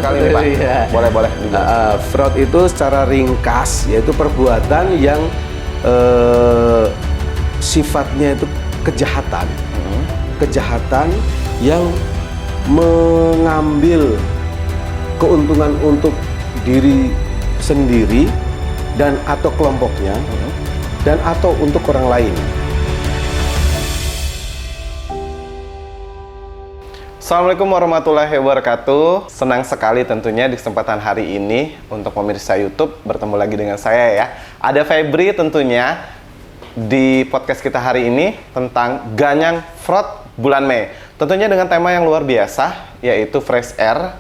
sekali nih Pak. Iya. Boleh. Fraud itu secara ringkas yaitu perbuatan yang sifatnya itu kejahatan. Kejahatan yang mengambil keuntungan untuk diri sendiri dan atau kelompoknya dan atau untuk orang lain. Assalamualaikum warahmatullahi wabarakatuh. Senang sekali tentunya di kesempatan hari ini untuk pemirsa YouTube bertemu lagi dengan saya ya. Ada Febri tentunya di podcast kita hari ini tentang Ganyang Fraud bulan Mei. Tentunya dengan tema yang luar biasa yaitu Fresh Air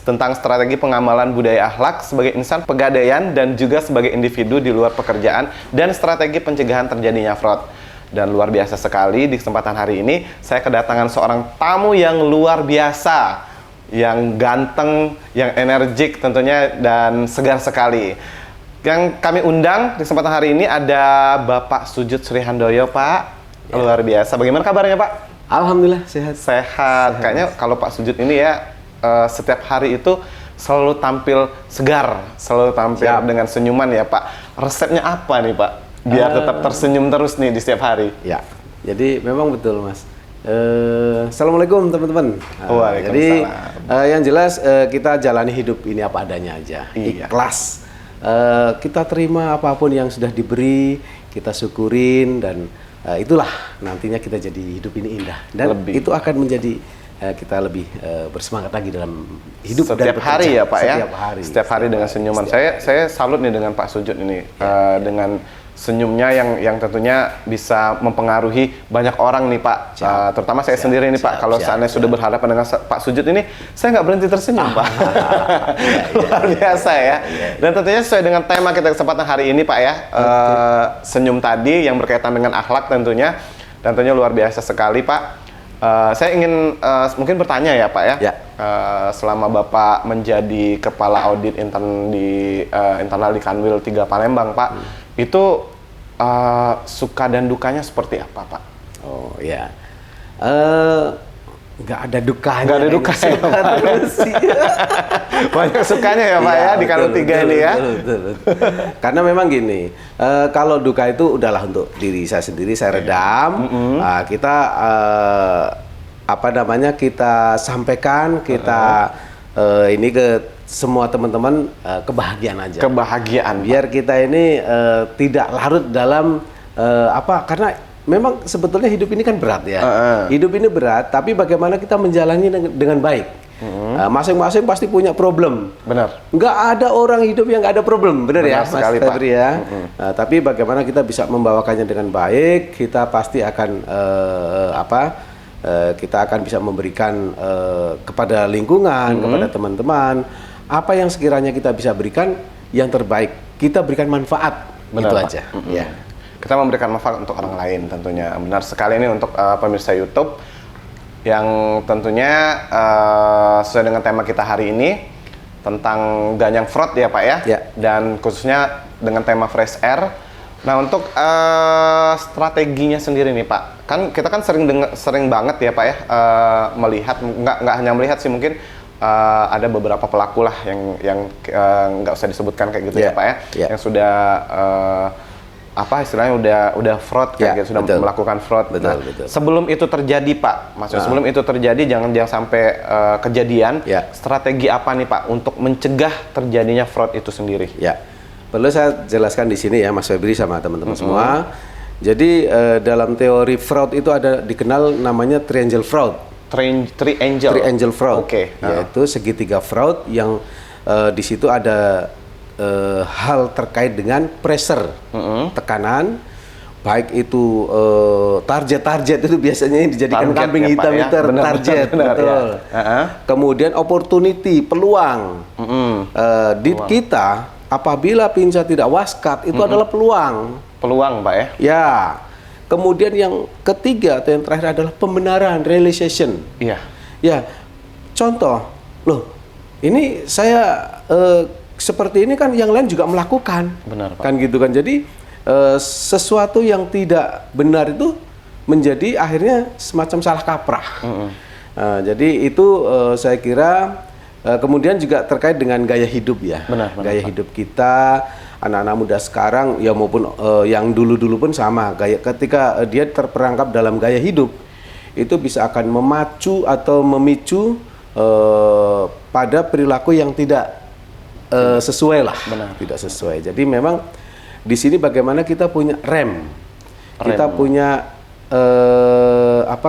tentang strategi pengamalan budaya akhlak sebagai insan pegadaian dan juga sebagai individu di luar pekerjaan dan strategi pencegahan terjadinya fraud. Dan luar biasa sekali di kesempatan hari ini saya kedatangan seorang tamu yang luar biasa, yang ganteng, yang energik tentunya dan segar sekali. Yang kami undang di kesempatan hari ini ada Bapak Sujud Sri Handoyo, Pak. Ya. Luar biasa. Bagaimana kabarnya, Pak? Alhamdulillah sehat. Sehat. Kayaknya kalau Pak Sujud ini ya setiap hari itu selalu tampil segar, selalu tampil dengan senyuman ya, Pak. Resepnya apa nih, Pak? Biar tetap tersenyum terus nih di setiap hari. Ya, jadi memang betul Mas. Assalamualaikum teman-teman. Jadi yang jelas kita jalani hidup ini apa adanya aja. Iya. Ikhlas. Kita terima apapun yang sudah diberi, kita syukurin dan itulah nantinya kita jadi hidup ini indah dan itu akan menjadi kita lebih bersemangat lagi dalam hidup setiap dan hari ya Pak setiap ya. hari. Setiap hari dengan senyuman. Saya salut nih dengan Pak Sujud ini dengan senyumnya yang tentunya bisa mempengaruhi banyak orang nih Pak. Terutama saya sendiri nih Pak. Kalau seandainya sudah berhadapan dengan Pak Sujud ini, saya nggak berhenti tersenyum Pak. Luar biasa ya. Dan tentunya sesuai dengan tema kita kesempatan hari ini Pak ya. Senyum tadi yang berkaitan dengan akhlak tentunya. Dan tentunya luar biasa sekali Pak. Saya ingin mungkin bertanya ya Pak ya. Selama Bapak menjadi kepala audit internal di Kanwil 3 Palembang Pak, itu suka dan dukanya seperti apa Pak? Oh ya, nggak ada dukanya. Nggak ada dukanya Pak. Banyak sukanya ya Pak ya di Kanwil 3 ini ya. Betul. Karena memang gini, kalau duka itu udahlah untuk diri saya sendiri, saya redam. Kita kita sampaikan, kita ini ke semua teman-teman kebahagiaan aja. Kebahagiaan. Biar kita ini tidak larut dalam karena memang sebetulnya hidup ini kan berat ya. Hidup ini berat, tapi bagaimana kita menjalani dengan baik. Masing-masing pasti punya problem. Benar. Nggak ada orang hidup yang nggak ada problem, benar ya, Mas Febri ya. Tapi bagaimana kita bisa membawakannya dengan baik, kita pasti akan kita akan bisa memberikan kepada lingkungan, kepada teman-teman, apa yang sekiranya kita bisa berikan yang terbaik. Kita berikan manfaat, itu aja. Ya. Kita memberikan manfaat untuk orang lain tentunya. Benar sekali ini untuk pemirsa YouTube yang tentunya sesuai dengan tema kita hari ini tentang Ganyang Fraud ya Pak ya. Dan khususnya dengan tema Fresh Air. Nah untuk strateginya sendiri nih Pak, kan kita kan sering banget ya Pak ya melihat, nggak hanya melihat sih, mungkin ada beberapa pelaku lah yang nggak usah disebutkan kayak gitu ya Pak ya, yang sudah istilahnya udah fraud kayak gitu, sudah melakukan fraud. Betul. Sebelum itu terjadi Pak, maksudnya sebelum itu terjadi jangan sampai kejadian. Strategi apa nih Pak untuk mencegah terjadinya fraud itu sendiri? Perlu saya jelaskan di sini ya Mas Febri sama teman-teman semua. Jadi dalam teori fraud itu ada dikenal namanya triangle fraud. Triangle fraud. Yaitu segitiga fraud yang di situ ada hal terkait dengan pressure, tekanan, baik itu target itu biasanya dijadikan kambing hitam itu target, betul. Kemudian opportunity, peluang. Di kita apabila pinca tidak waskat itu adalah peluang. Peluang, Pak ya? Ya. Kemudian yang ketiga atau yang terakhir adalah pembenaran, realization. Iya. Ya. Contoh, loh, ini saya seperti ini kan yang lain juga melakukan. Benar, Pak. Kan gitu kan. Jadi sesuatu yang tidak benar itu menjadi akhirnya semacam salah kaprah. Jadi itu saya kira kemudian juga terkait dengan gaya hidup ya. Benar, gaya hidup kita, anak-anak muda sekarang ya maupun yang dulu-dulu pun sama. Ketika dia terperangkap dalam gaya hidup, itu bisa akan memacu atau memicu pada perilaku yang tidak sesuai lah. Benar. Tidak sesuai. Jadi memang di sini bagaimana kita punya rem. Kita punya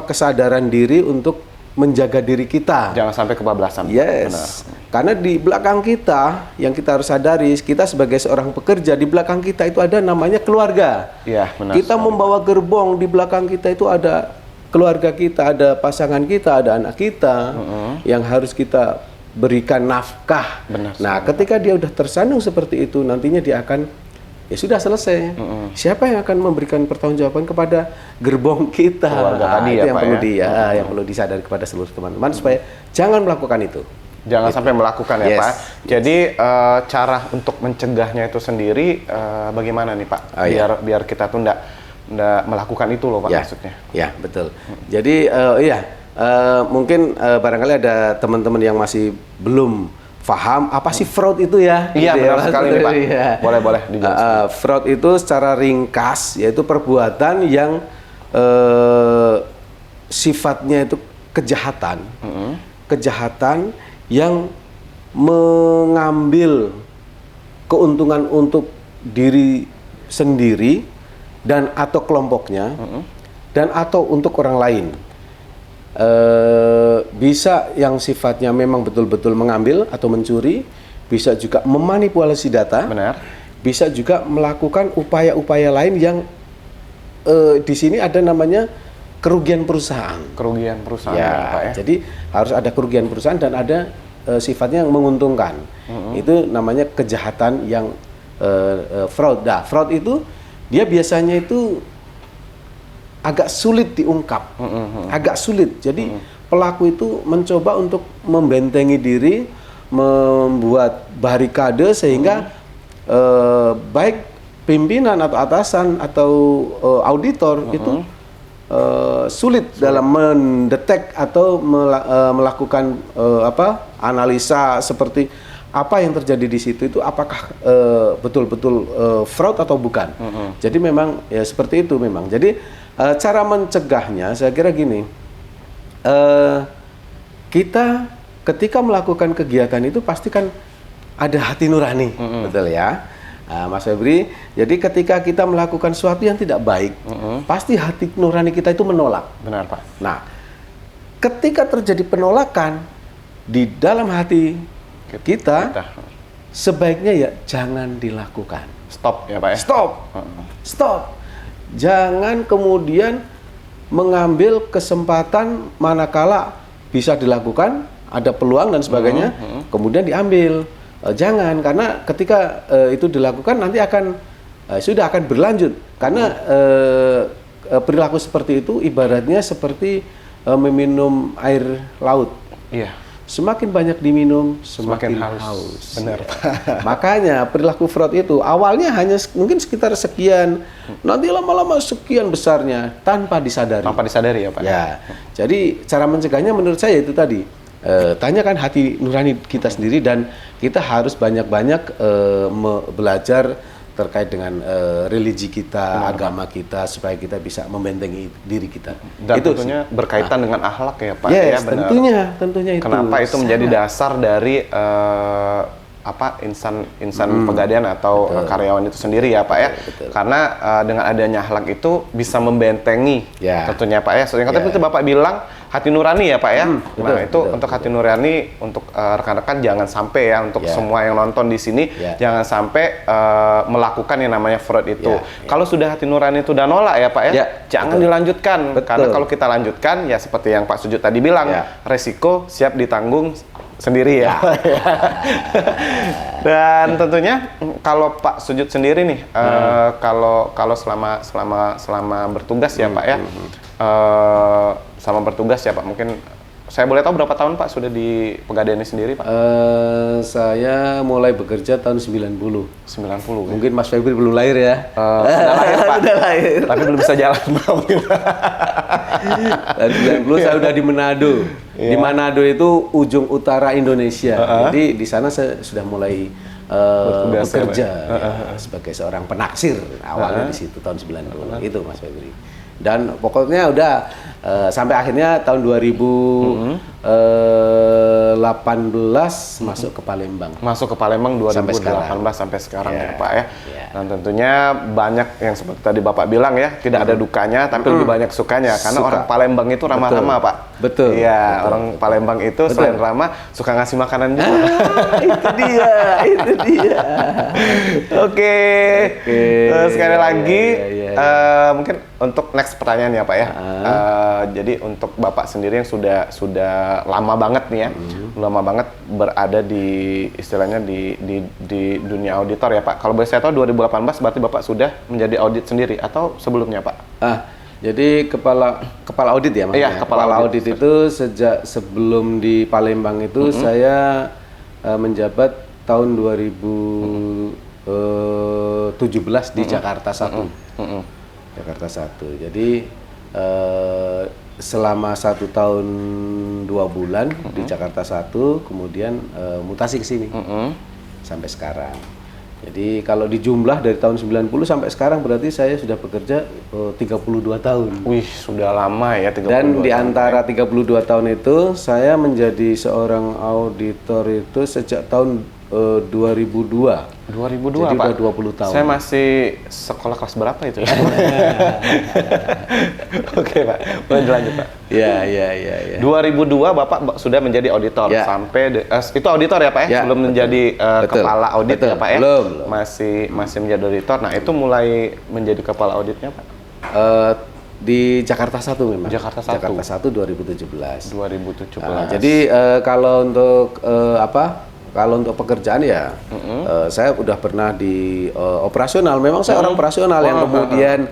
kesadaran diri untuk menjaga diri kita. Jangan sampai kebablasan. Yes. Benar. Karena di belakang kita yang kita harus sadari, kita sebagai seorang pekerja, di belakang kita itu ada namanya keluarga. Iya, benar. Kita membawa gerbong, di belakang kita itu ada keluarga kita, ada pasangan kita, ada anak kita yang harus kita berikan nafkah. Benar. Nah, ketika dia udah tersandung seperti itu, nantinya dia akan ya sudah selesai. Siapa yang akan memberikan pertanggungjawaban kepada gerbong kita? Keluarga tadi itu ya, yang Pak, perlu ya? yang perlu disadari kepada seluruh teman-teman supaya jangan melakukan itu. Jangan sampai melakukan ya, Yes. Pak. Jadi cara untuk mencegahnya itu sendiri bagaimana nih, Pak? Biar kita tuh nggak melakukan itu loh, Pak, maksudnya. Ya, betul. Jadi mungkin barangkali ada teman-teman yang masih belum paham apa sih fraud itu ya? Iya, gitu benar ya, sekali nih, Pak. Iya. Boleh dijelaskan. Fraud itu secara ringkas yaitu perbuatan yang sifatnya itu kejahatan. Kejahatan yang mengambil keuntungan untuk diri sendiri dan atau kelompoknya dan atau untuk orang lain. Bisa yang sifatnya memang betul-betul mengambil atau mencuri, bisa juga memanipulasi data, Benar. bisa juga melakukan upaya-upaya lain yang di sini ada namanya kerugian perusahaan. Kerugian perusahaan, Ya, Pak, ya. jadi harus ada kerugian perusahaan dan ada sifatnya yang menguntungkan. Itu namanya kejahatan yang fraud. Nah, fraud itu dia biasanya itu agak sulit diungkap, agak sulit. Jadi pelaku itu mencoba untuk membentengi diri, membuat barikade sehingga baik pimpinan atau atasan atau auditor itu sulit dalam mendetek atau melakukan analisa seperti apa yang terjadi di situ itu apakah betul-betul fraud atau bukan. Jadi memang ya seperti itu memang. Jadi cara mencegahnya saya kira gini, kita ketika melakukan kegiatan itu pasti kan ada hati nurani, betul ya. Mas Febri, jadi ketika kita melakukan sesuatu yang tidak baik, pasti hati nurani kita itu menolak. Benar, Pak. Nah, ketika terjadi penolakan di dalam hati kita, sebaiknya ya jangan dilakukan. Stop ya, Pak, ya. Stop. Jangan kemudian mengambil kesempatan manakala bisa dilakukan, ada peluang dan sebagainya, kemudian diambil. Jangan, karena ketika itu dilakukan nanti akan sudah akan berlanjut. Karena perilaku seperti itu ibaratnya seperti meminum air laut. Iya. Semakin banyak diminum, semakin haus. Benar. Ya. Makanya perilaku fraud itu awalnya hanya mungkin sekitar sekian, nanti lama-lama sekian besarnya tanpa disadari. Tanpa disadari ya, Pak. Ya. Jadi cara mencegahnya menurut saya itu tadi. Tanyakan hati nurani kita sendiri dan kita harus banyak-banyak belajar terkait dengan religi kita, agama kita supaya kita bisa membentengi diri kita. Dan itu tentunya berkaitan dengan akhlak ya, Pak. Yes, ya, benar. tentunya itu. Kenapa itu menjadi dasar dari insan pegadaian atau karyawan itu sendiri ya, Pak ya. Betul. Karena dengan adanya akhlak itu bisa membentengi tentunya, Pak ya. Soalnya kata itu Bapak bilang hati nurani ya, Pak ya. Betul, untuk hati nurani untuk rekan-rekan jangan sampai ya, untuk semua yang nonton di sini jangan sampai melakukan yang namanya fraud itu. Kalau sudah hati nurani itu udah nolak ya, Pak ya, jangan dilanjutkan. Karena kalau kita lanjutkan ya seperti yang Pak Sujud tadi bilang, resiko siap ditanggung sendiri ya. Dan tentunya kalau Pak Sujud sendiri nih, kalau selama bertugas ya, Pak ya, selama bertugas ya, Pak, mungkin saya boleh tahu berapa tahun Pak sudah di Pegadaian ini sendiri, Pak? Saya mulai bekerja tahun 90. 90. Mungkin Mas Febri belum lahir ya. Sudah lahir, Pak. Sudah lahir. Tapi belum bisa jalan. Tahun 90 saya udah di Manado. Di Manado itu ujung utara Indonesia. Jadi di sana saya sudah mulai bekerja sebagai seorang penaksir. Awalnya di situ tahun 90 itu Mas Febri. Dan pokoknya udah sampai akhirnya tahun 2018 masuk ke Palembang. Masuk ke Palembang 2018 sampai sekarang ya Pak ya. Dan tentunya banyak yang seperti tadi Bapak bilang ya, tidak ada dukanya tapi lebih banyak sukanya karena orang Palembang itu ramah-ramah Pak. Betul. Iya, orang Palembang itu selain ramah suka ngasih makanan juga. Itu dia. Oke. Sekali lagi mungkin untuk next pertanyaan ya Pak ya. Jadi untuk Bapak sendiri yang sudah lama banget nih ya, lama banget berada di istilahnya di dunia auditor ya Pak. Kalau boleh saya tahu 2018 berarti Bapak sudah menjadi audit sendiri atau sebelumnya Pak? Jadi kepala audit ya Mas? Iya, kepala audit itu sejak sebelum di Palembang itu saya menjabat tahun 2017 di Jakarta 1. Jakarta 1. Jadi selama 1 tahun 2 bulan di Jakarta 1, kemudian mutasi ke sini sampai sekarang. Jadi kalau dijumlah dari tahun 90 sampai sekarang berarti saya sudah bekerja 32 tahun. Wih, sudah lama ya 32 Dan di tahun. antara 32 tahun itu saya menjadi seorang auditor itu sejak tahun 2002. 2002 Jadi Pak? udah 20 tahun. Saya masih sekolah kelas berapa itu ya? Oke Pak, boleh dilanjut Pak. Ya. 2002 Bapak sudah menjadi auditor sampai itu auditor ya Pak ya? Belum menjadi kepala audit ya Pak ya? Belum. Masih menjadi auditor. Nah, itu mulai menjadi kepala auditnya Pak? Di Jakarta 1 memang. Jakarta 1 2017. 2017. Jadi kalau untuk kalau untuk pekerjaan ya, saya udah pernah di operasional. Memang saya orang operasional yang kemudian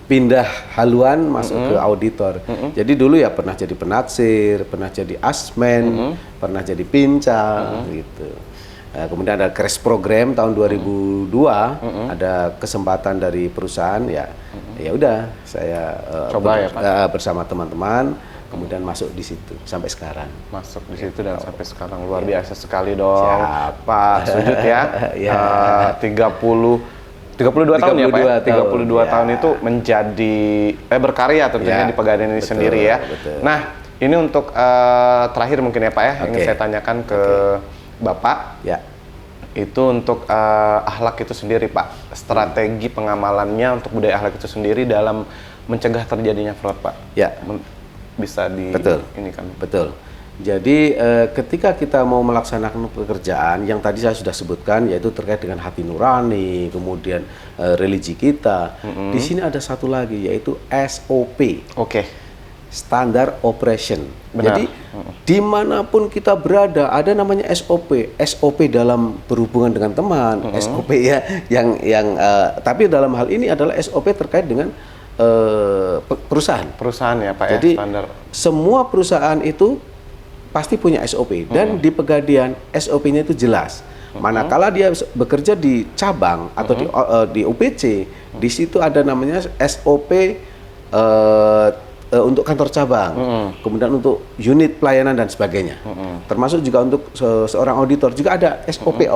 pindah haluan masuk ke auditor. Jadi dulu ya pernah jadi penaksir, pernah jadi asmen, pernah jadi pincang gitu. Kemudian ada crash program tahun 2002, ada kesempatan dari perusahaan ya udah saya coba ya Pak bersama teman-teman. Kemudian masuk di situ sampai sekarang. Masuk di situ dan sampai sekarang luar biasa sekali dong. Pak Sujud ya. 32 tahun ya Pak ya? 32 tahun itu menjadi berkarya tentunya di pegadaian ini sendiri ya. Betul. Nah, ini untuk terakhir mungkin ya Pak ya, ingin saya tanyakan ke Bapak. Ya. Itu untuk akhlak itu sendiri Pak. Strategi pengamalannya untuk budaya akhlak itu sendiri dalam mencegah terjadinya fraud Pak. Ya. Bisa di ini kan. Betul. Jadi ketika kita mau melaksanakan pekerjaan yang tadi saya sudah sebutkan yaitu terkait dengan hati nurani, kemudian religi kita. Di sini ada satu lagi yaitu SOP. Standard Operation. Benar. Jadi dimanapun kita berada ada namanya SOP. SOP dalam berhubungan dengan teman, SOP ya yang tapi dalam hal ini adalah SOP terkait dengan perusahaan ya Pak. Jadi ya, standar. Semua perusahaan itu pasti punya SOP dan di Pegadaian SOP-nya itu jelas. Manakala dia bekerja di cabang atau di UPC, di situ ada namanya SOP untuk kantor cabang, kemudian untuk unit pelayanan dan sebagainya. Termasuk juga untuk seorang auditor juga ada SOP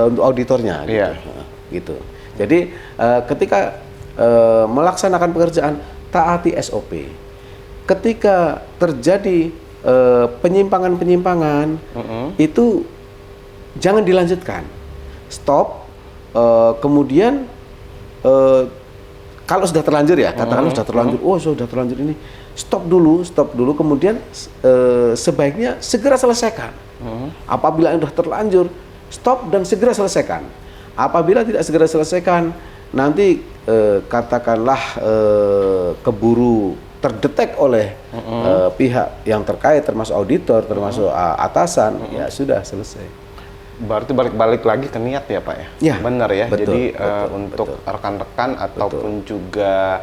untuk auditornya. Gitu. Jadi ketika melaksanakan pekerjaan taati SOP. Ketika terjadi penyimpangan-penyimpangan itu jangan dilanjutkan, stop. Kemudian kalau sudah terlanjur ya, katakanlah sudah terlanjur, sudah terlanjur ini, stop dulu. Kemudian sebaiknya segera selesaikan. Apabila sudah terlanjur, stop dan segera selesaikan. Apabila tidak segera selesaikan, nanti katakanlah keburu terdetek oleh pihak yang terkait termasuk auditor, termasuk atasan, ya sudah selesai. Berarti balik lagi ke niat ya Pak ya? Ya, benar ya. betul, Jadi betul, untuk rekan-rekan ataupun juga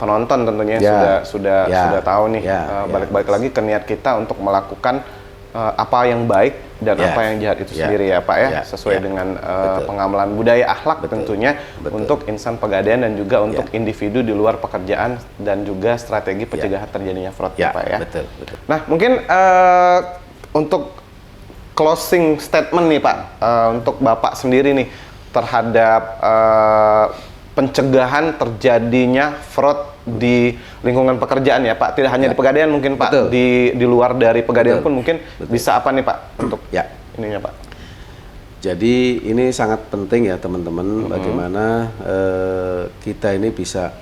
penonton tentunya sudah tahu nih, balik lagi ke niat kita untuk melakukan apa yang baik dan apa yang jahat itu sendiri ya Pak ya, sesuai dengan pengamalan budaya akhlak tentunya untuk insan pegadaian dan juga untuk individu di luar pekerjaan dan juga strategi pencegahan terjadinya fraud ya Pak ya. Betul. Nah mungkin untuk closing statement nih Pak, untuk Bapak sendiri nih terhadap pencegahan terjadinya fraud di lingkungan pekerjaan ya Pak, tidak hanya di pegadaian mungkin Pak, di luar dari pegadaian pun mungkin bisa apa nih Pak untuk ininya Pak? Jadi ini sangat penting ya teman-teman, bagaimana kita ini bisa,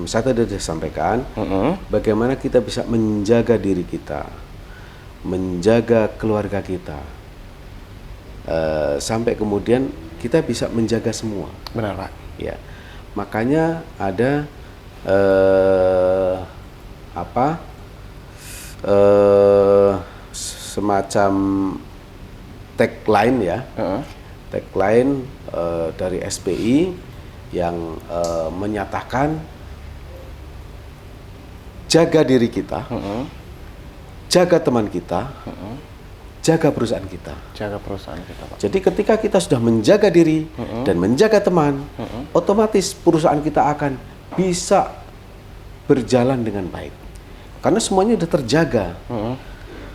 saya tadi sudah sampaikan, bagaimana kita bisa menjaga diri kita, menjaga keluarga kita, sampai kemudian kita bisa menjaga semua. Benar Pak. Ya, makanya ada semacam tagline ya, tagline dari SPI yang menyatakan jaga diri kita, jaga teman kita, jaga perusahaan kita. Jaga perusahaan kita Pak. Jadi ketika kita sudah menjaga diri dan menjaga teman, otomatis perusahaan kita akan bisa berjalan dengan baik. Karena semuanya sudah terjaga.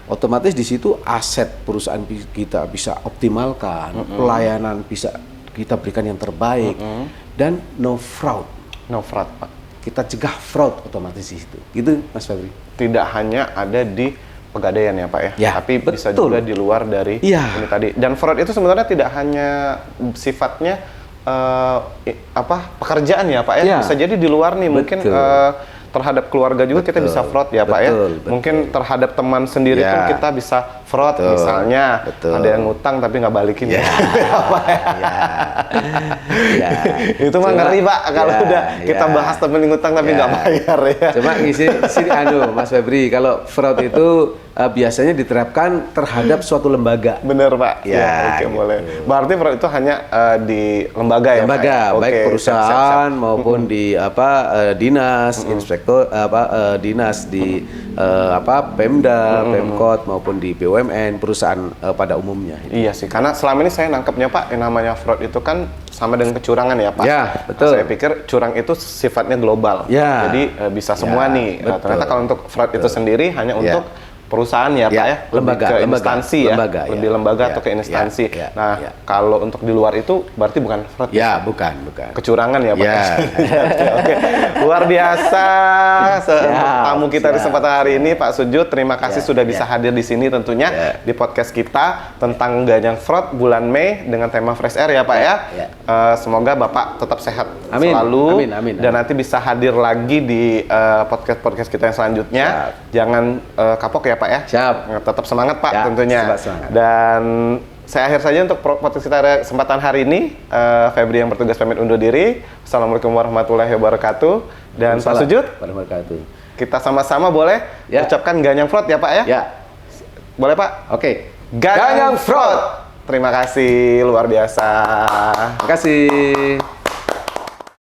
Otomatis di situ aset perusahaan kita bisa optimalkan, pelayanan bisa kita berikan yang terbaik, dan no fraud. No fraud Pak. Kita cegah fraud otomatis di situ. Gitu Mas Febri. Tidak hanya ada di pegadaian ya Pak ya, tapi bisa juga di luar dari ini tadi. Dan fraud itu sebenarnya tidak hanya sifatnya pekerjaan ya Pak ya, bisa jadi di luar nih mungkin terhadap keluarga juga kita bisa fraud ya Pak ya. Mungkin terhadap teman sendiri pun kita bisa fraud, misalnya ada yang ngutang tapi nggak balikin ya. Itu mah ngeri Pak kalau udah kita bahas temen ngutang tapi nggak bayar ya. Cuma sini Mas Febri, kalau fraud itu biasanya diterapkan terhadap suatu lembaga. Bener Pak. Oke, boleh. Berarti fraud itu hanya di lembaga ya Pak? Baik perusahaan maupun di dinas, inspektor dinas di Pemda, Pemkot maupun di BUMN, perusahaan pada umumnya. Iya sih, karena selama ini saya nangkepnya Pak, yang namanya fraud itu kan sama dengan kecurangan ya Pak. Ya, betul. Saya pikir curang itu sifatnya global. Jadi bisa semua nih. Ternyata kalau untuk fraud itu sendiri hanya untuk perusahaan ya Pak ya, lembaga, instansi ya, lebih lembaga atau ke instansi. Kalau untuk di luar itu berarti bukan fraud. Bukan. Kecurangan ya Pak. Oke. Luar biasa tamu kita di kesempatan hari ini Pak Sujud. Terima kasih sudah bisa hadir di sini tentunya di podcast kita tentang ganyang fraud bulan Mei dengan tema Fresh Air ya Pak ya. Semoga Bapak tetap sehat selalu dan nanti bisa hadir lagi di podcast kita yang selanjutnya. Jangan kapok ya Pak ya. Siap. Tetap semangat Pak tentunya. Semangat. Dan saya akhir saja untuk podcast kita kesempatan hari ini. Febri yang bertugas pamit undur diri. Assalamualaikum warahmatullahi wabarakatuh. Dan Pak Sujud, kita sama-sama boleh ucapkan ganyang fraud ya Pak ya? Boleh Pak? Oke. Ganyang fraud. Terima kasih luar biasa. Terima kasih.